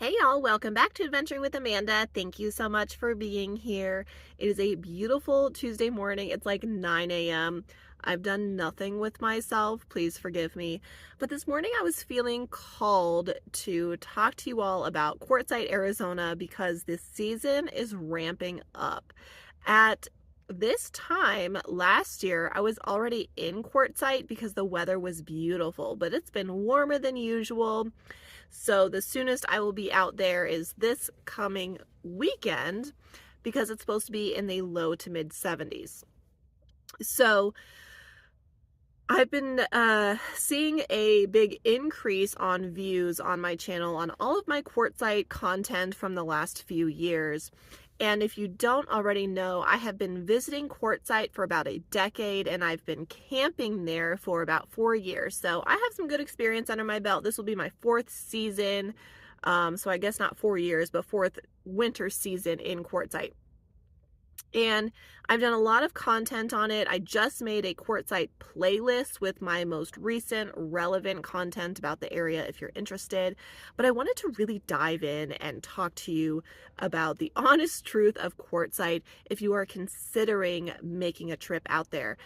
Hey y'all, welcome back to Adventuring with Amanda. Thank you so much for being here. It is a beautiful Tuesday morning. It's like 9 a.m. I've done nothing with myself. Please forgive me. But this morning I was feeling called to talk to you all about Quartzsite, Arizona, because this season is ramping up. At this time last year, I was already in Quartzsite because the weather was beautiful, but it's been warmer than usual. So the soonest I will be out there is this coming weekend because it's supposed to be in the low to mid 70s. So I've been seeing a big increase on views on my channel on all of my Quartzsite content from the last few years. And if you don't already know, I have been visiting Quartzsite for about a decade and I've been camping there for about 4 years. So I have some good experience under my belt. This will be my fourth season. So I guess not 4 years, but fourth winter season in Quartzsite. And I've done a lot of content on it. I just made a Quartzsite playlist with my most recent relevant content about the area if you're interested. But I wanted to really dive in and talk to you about the honest truth of Quartzsite if you are considering making a trip out there.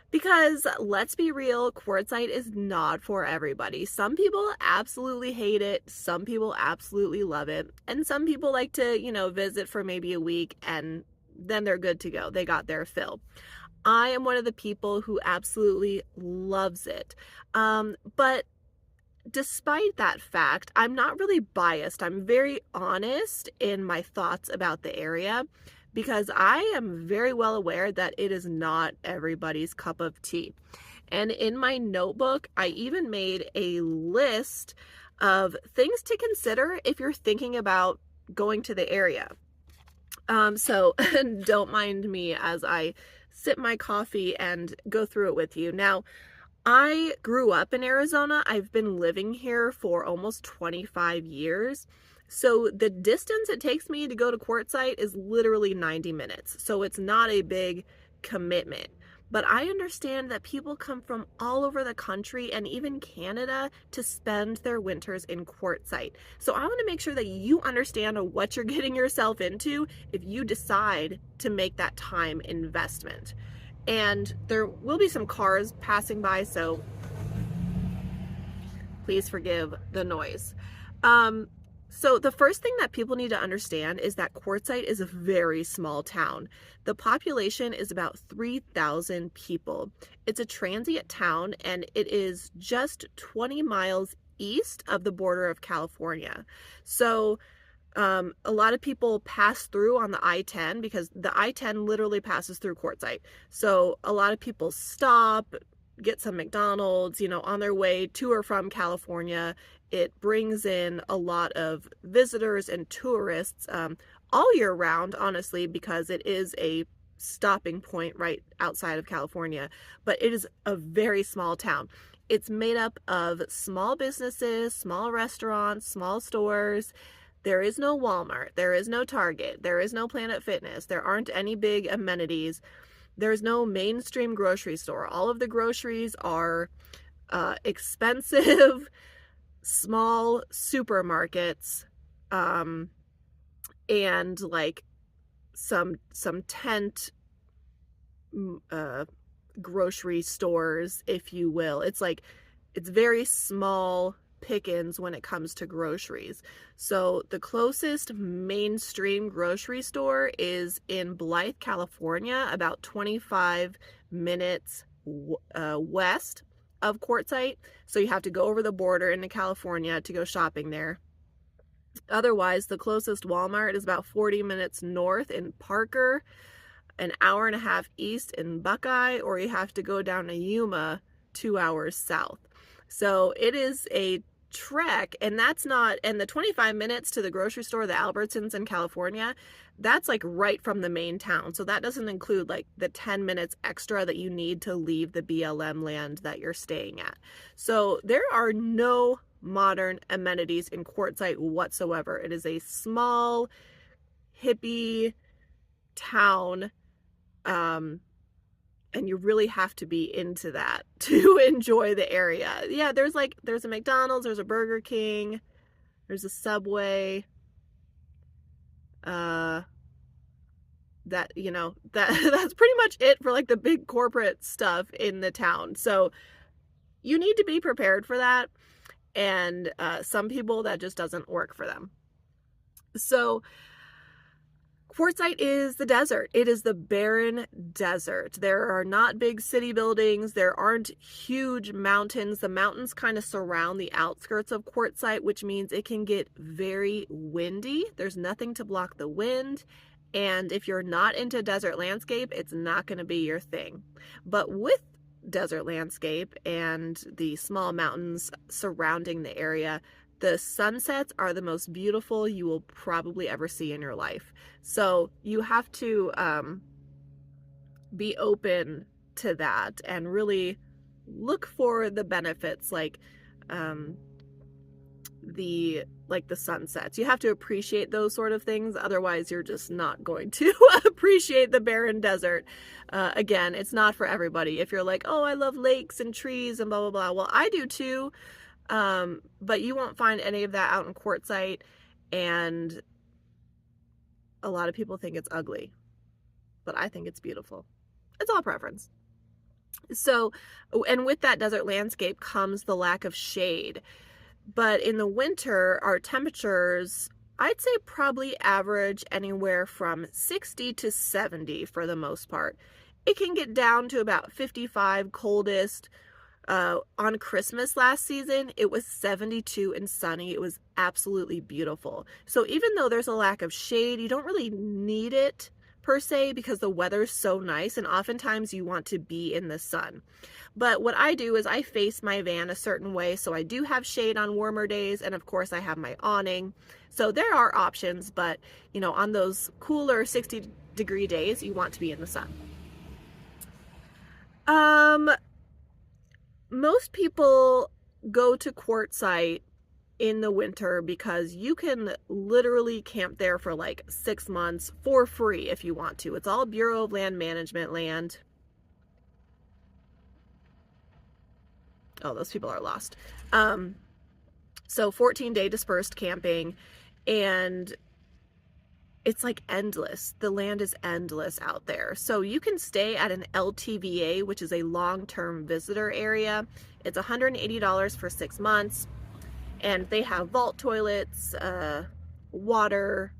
Because let's be real, Quartzsite is not for everybody. Some people absolutely hate it, some people absolutely love it, and some people like to, visit for maybe a week and then they're good to go. They got their fill. I am one of the people who absolutely loves it. But despite that fact, I'm not really biased. I'm very honest in my thoughts about the area because I am very well aware that it is not everybody's cup of tea. And in my notebook, I even made a list of things to consider if you're thinking about going to the area. So don't mind me as I sip my coffee and go through it with you. Now, I grew up in Arizona. I've been living here for almost 25 years. So the distance it takes me to go to Quartzsite is literally 90 minutes. So it's not a big commitment. But I understand that people come from all over the country and even Canada to spend their winters in Quartzsite. So I want to make sure that you understand what you're getting yourself into if you decide to make that time investment. And there will be some cars passing by, so please forgive the noise. So the first thing that people need to understand is that Quartzsite is a very small town. The population is about 3,000 people. It's a transient town and it is just 20 miles east of the border of California. So a lot of people pass through on the I-10 because the I-10 literally passes through Quartzsite. So a lot of people stop, get some McDonald's, on their way to or from California. It brings in a lot of visitors and tourists all year round, honestly, because it is a stopping point right outside of California. But it is a very small town. It's made up of small businesses, small restaurants, small stores. There is no Walmart. There is no Target. There is no Planet Fitness. There aren't any big amenities. There's no mainstream grocery store. All of the groceries are expensive, small supermarkets, and like some tent grocery stores, if you will. It's very small pickings when it comes to groceries. So the closest mainstream grocery store is in Blythe, California, about 25 minutes west of Quartzsite. So you have to go over the border into California to go shopping there. Otherwise, the closest Walmart is about 40 minutes north in Parker, an hour and a half east in Buckeye, or you have to go down to Yuma 2 hours south. So it is a trek, and the 25 minutes to the grocery store, the Albertsons in California, that's like right from the main town. So that doesn't include like the 10 minutes extra that you need to leave the BLM land that you're staying at. So there are no modern amenities in Quartzsite whatsoever. It is a small, hippie town, and you really have to be into that to enjoy the area. Yeah, there's a McDonald's, there's a Burger King, There's a Subway. That, that's pretty much it for like the big corporate stuff in the town. So you need to be prepared for that. And some people, that just doesn't work for them. So Quartzsite is the desert. It is the barren desert. There are not big city buildings. There aren't huge mountains. The mountains kind of surround the outskirts of Quartzsite, which means it can get very windy. There's nothing to block the wind. And if you're not into desert landscape, it's not going to be your thing. But with desert landscape and the small mountains surrounding the area, the sunsets are the most beautiful you will probably ever see in your life. So you have to be open to that and really look for the benefits, like the sunsets. You have to appreciate those sort of things. Otherwise, you're just not going to appreciate the barren desert. Again, it's not for everybody. If you're like, oh, I love lakes and trees and blah, blah, blah. Well, I do too. But you won't find any of that out in Quartzsite, and a lot of people think it's ugly, but I think it's beautiful. It's all preference. So, and with that desert landscape comes the lack of shade. But in the winter, our temperatures, I'd say probably average anywhere from 60 to 70 for the most part. It can get down to about 55 coldest. On Christmas last season, it was 72 and sunny. It was absolutely beautiful. So even though there's a lack of shade, you don't really need it per se because the weather's so nice, and oftentimes you want to be in the sun. But what I do is I face my van a certain way, so I do have shade on warmer days, and of course I have my awning. So there are options, but on those cooler 60-degree days, you want to be in the sun. Most people go to Quartzsite in the winter because you can literally camp there for like 6 months for free if you want to. It's all Bureau of Land Management land. Oh, those people are lost. So 14-day dispersed camping, and it's like endless. The land is endless out there. So you can stay at an LTVA, which is a long-term visitor area. It's $180 for 6 months. And they have vault toilets, water,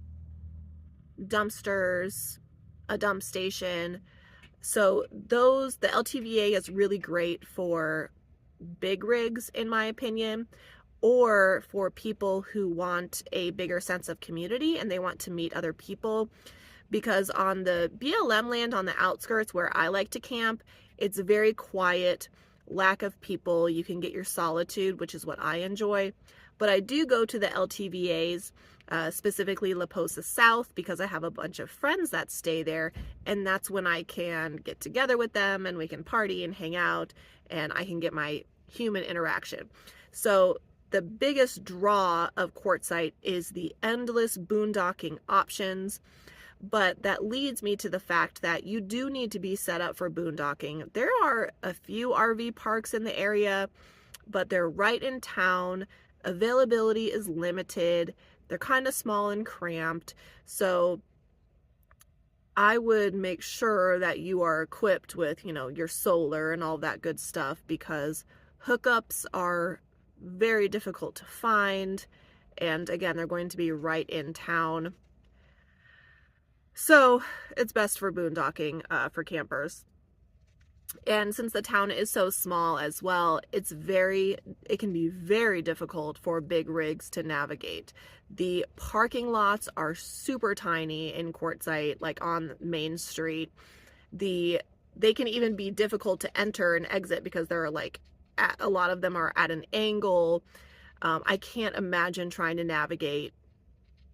dumpsters, a dump station. So the LTVA is really great for big rigs, in my opinion, or for people who want a bigger sense of community and they want to meet other people. Because on the BLM land on the outskirts where I like to camp, it's very quiet, lack of people. You can get your solitude, which is what I enjoy. But I do go to the LTVAs, specifically La Posa South, because I have a bunch of friends that stay there, and that's when I can get together with them and we can party and hang out and I can get my human interaction. So the biggest draw of Quartzsite is the endless boondocking options, but that leads me to the fact that you do need to be set up for boondocking. There are a few RV parks in the area, but they're right in town. Availability is limited. They're kind of small and cramped. So I would make sure that you are equipped with, your solar and all that good stuff, because hookups are very difficult to find. And again, they're going to be right in town. So it's best for boondocking for campers. And since the town is so small as well, it can be very difficult for big rigs to navigate. The parking lots are super tiny in Quartzsite, like on Main Street. They can even be difficult to enter and exit because they're a lot of them are at an angle. I can't imagine trying to navigate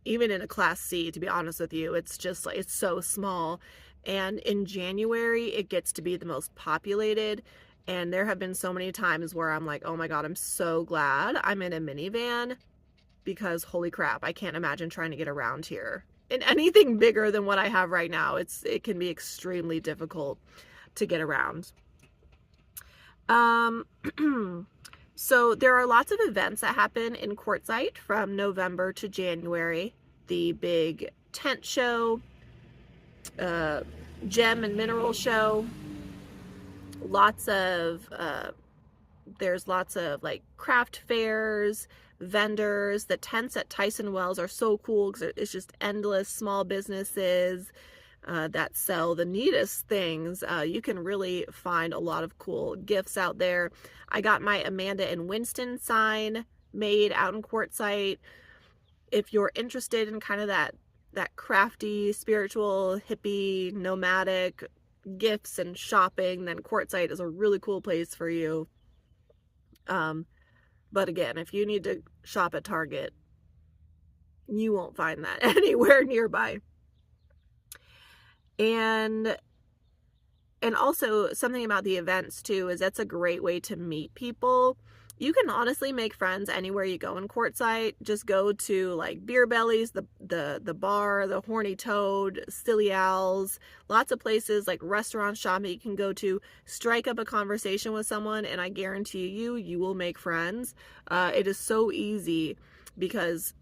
even in a Class C, to be honest with you. It's just it's so small. And in January, it gets to be the most populated. And there have been so many times where I'm like, oh my God, I'm so glad I'm in a minivan, because holy crap, I can't imagine trying to get around here in anything bigger than what I have right now. It can be extremely difficult to get around. So there are lots of events that happen in Quartzsite from November to January. The big tent show, uh, gem and mineral show, lots of there's lots of like craft fairs, vendors. The tents at Tyson Wells are so cool because it's just endless small businesses that sell the neatest things. You can really find a lot of cool gifts out there. I got my Amanda and Wynston sign made out in Quartzsite. If you're interested in kind of that crafty, spiritual, hippie, nomadic gifts and shopping, then Quartzsite is a really cool place for you. But again, if you need to shop at Target, you won't find that anywhere nearby. And also something about the events too is that's a great way to meet people. You can honestly make friends anywhere you go in Quartzsite. Just go to like Beer Bellies, the bar, the Horny Toad, Silly Owls, lots of places like restaurants, shopping you can go to. Strike up a conversation with someone, and I guarantee you will make friends. It is so easy because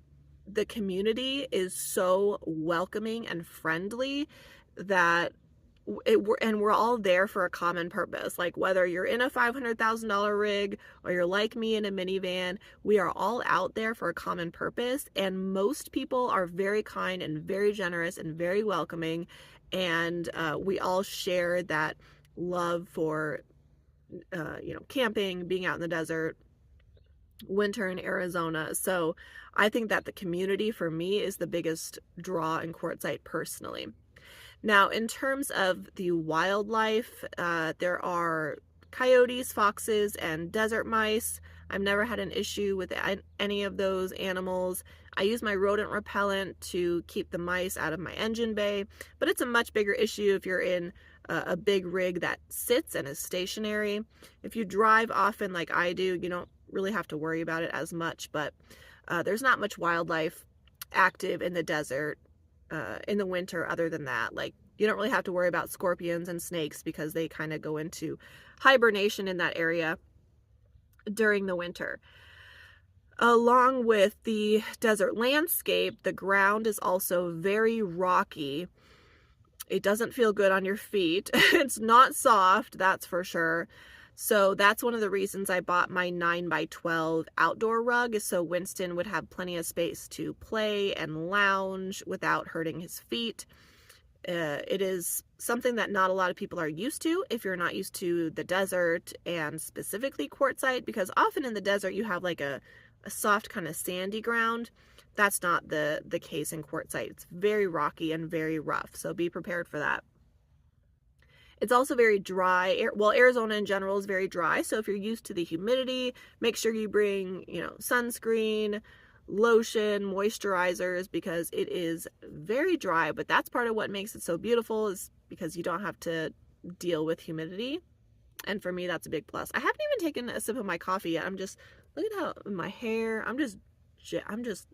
the community is so welcoming and friendly that we're all there for a common purpose. Like whether you're in a $500,000 rig or you're like me in a minivan, we are all out there for a common purpose. And most people are very kind and very generous and very welcoming. And we all share that love for, camping, being out in the desert, winter in Arizona. So I think that the community for me is the biggest draw in Quartzsite personally. Now, in terms of the wildlife, there are coyotes, foxes, and desert mice. I've never had an issue with any of those animals. I use my rodent repellent to keep the mice out of my engine bay, but it's a much bigger issue if you're in a big rig that sits and is stationary. If you drive often like I do, you don't really have to worry about it as much, but there's not much wildlife active in the desert in the winter other than that. Like you don't really have to worry about scorpions and snakes because they kind of go into hibernation in that area during the winter. Along with the desert landscape, the ground is also very rocky. It doesn't feel good on your feet. It's not soft, that's for sure. So that's one of the reasons I bought my 9x12 outdoor rug, is so Wynston would have plenty of space to play and lounge without hurting his feet. It is something that not a lot of people are used to if you're not used to the desert, and specifically Quartzsite, because often in the desert you have like a soft kind of sandy ground. That's not the case in Quartzsite. It's very rocky and very rough, so be prepared for that. It's also very dry. Well, Arizona in general is very dry, so if you're used to the humidity, make sure you bring, sunscreen, lotion, moisturizers, because it is very dry. But that's part of what makes it so beautiful, is because you don't have to deal with humidity. And for me, that's a big plus. I haven't even taken a sip of my coffee yet. Look at how my hair, I'm just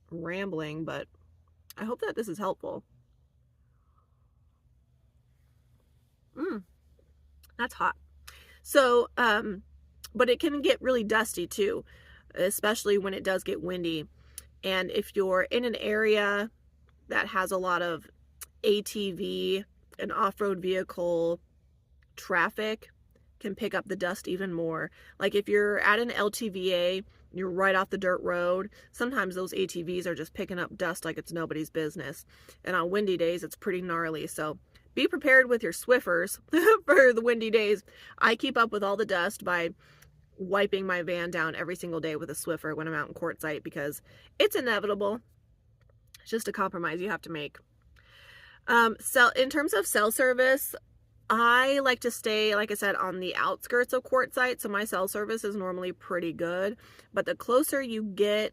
rambling, but I hope that this is helpful. That's hot. So, but it can get really dusty too, especially when it does get windy. And if you're in an area that has a lot of ATV and off-road vehicle traffic, can pick up the dust even more. Like if you're at an LTVA, you're right off the dirt road, sometimes those ATVs are just picking up dust like it's nobody's business. And on windy days, it's pretty gnarly. So be prepared with your Swiffers for the windy days. I keep up with all the dust by wiping my van down every single day with a Swiffer when I'm out in Quartzsite, because it's inevitable. It's just a compromise you have to make. In terms of cell service, I like to stay, like I said, on the outskirts of Quartzsite, so my cell service is normally pretty good. But the closer you get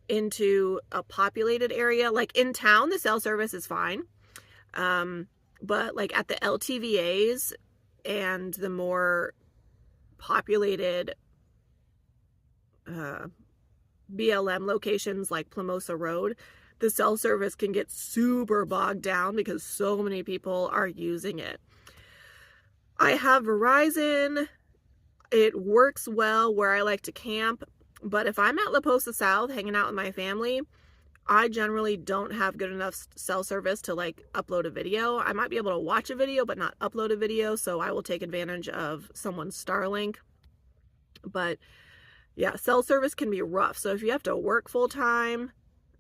into a populated area, like in town, the cell service is fine. But like at the LTVAs and the more populated BLM locations like Plumosa Road, the cell service can get super bogged down because so many people are using it. I have Verizon. It works well where I like to camp, but if I'm at La Posa South hanging out with my family, I generally don't have good enough cell service to like upload a video. I might be able to watch a video, but not upload a video, so I will take advantage of someone's Starlink. But yeah, cell service can be rough. So if you have to work full time,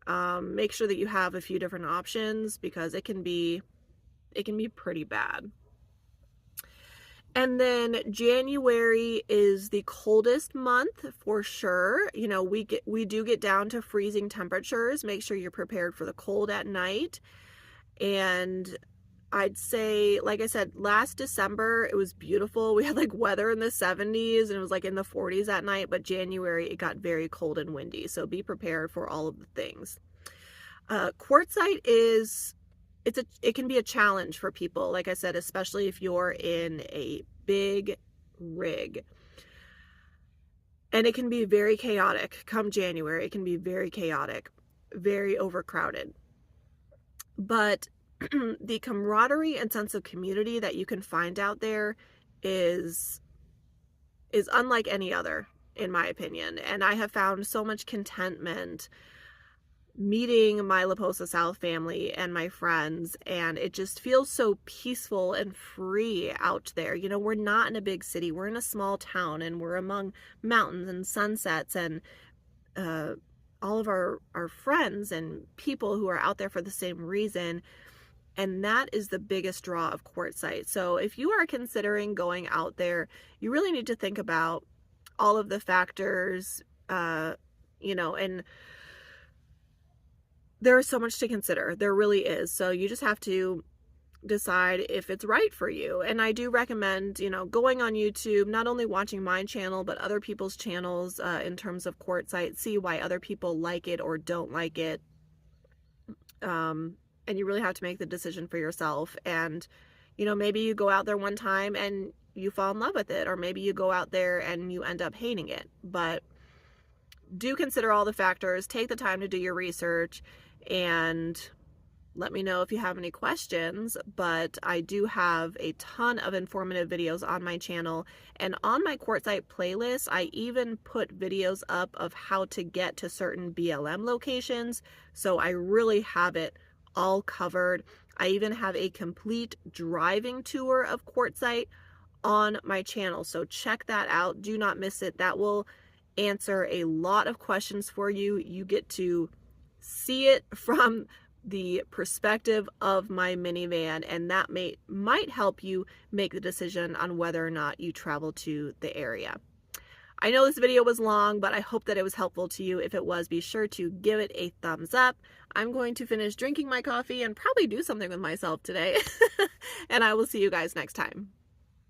make sure that you have a few different options because it can be pretty bad. And then January is the coldest month for sure. You know, we do get down to freezing temperatures. Make sure you're prepared for the cold at night. And I'd say, like I said, last December, it was beautiful. We had like weather in the 70s and it was like in the 40s at night, but January, it got very cold and windy. So be prepared for all of the things. Quartzsite it can be a challenge for people, like I said, especially if you're in a big rig. And it can be very chaotic. Come January, it can be very chaotic, very overcrowded. But the camaraderie and sense of community that you can find out there is unlike any other, in my opinion. And I have found so much contentment meeting my La Posa South family and my friends, and it just feels so peaceful and free out there. You know, we're not in a big city, we're in a small town, and we're among mountains and sunsets and all of our friends and people who are out there for the same reason. And that is the biggest draw of Quartzsite. So if you are considering going out there, you really need to think about all of the factors, you know, and there's so much to consider. There really is. So you just have to decide if it's right for you. And I do recommend, you know, going on YouTube, not only watching my channel, but other people's channels in terms of Quartzsite, see why other people like it or don't like it. And you really have to make the decision for yourself. And, you know, maybe you go out there one time and you fall in love with it, or maybe you go out there and you end up hating it. But do consider all the factors, take the time to do your research, and let me know if you have any questions. But I do have a ton of informative videos on my channel, and on my Quartzsite playlist, I even put videos up of how to get to certain BLM locations. So I really have it all covered. I even have a complete driving tour of Quartzsite on my channel. So check that out. Do not miss it. That will answer a lot of questions for you. You get to see it from the perspective of my minivan, and that might help you make the decision on whether or not you travel to the area. I know this video was long, but I hope that it was helpful to you. If it was, be sure to give it a thumbs up. I'm going to finish drinking my coffee and probably do something with myself today. And I will see you guys next time.